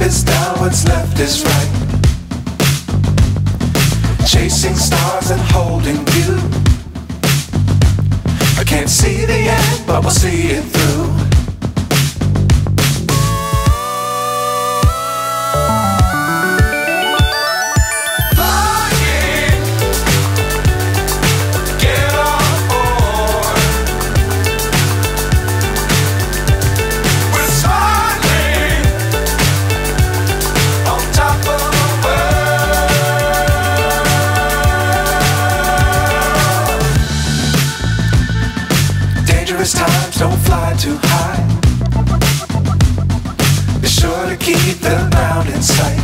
is down, what's left is right. Chasing stars and holding you. I can't see the end, but we'll see it through. Times don't fly too high. Be sure to keep the ground in sight.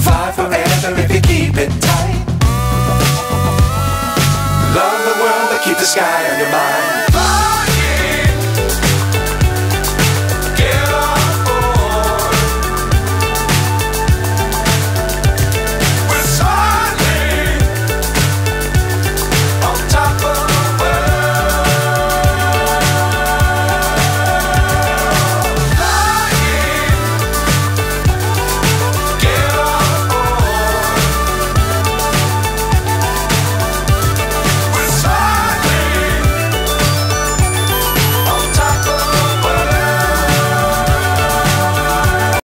Fly forever if you keep it tight. Love the world but keep the sky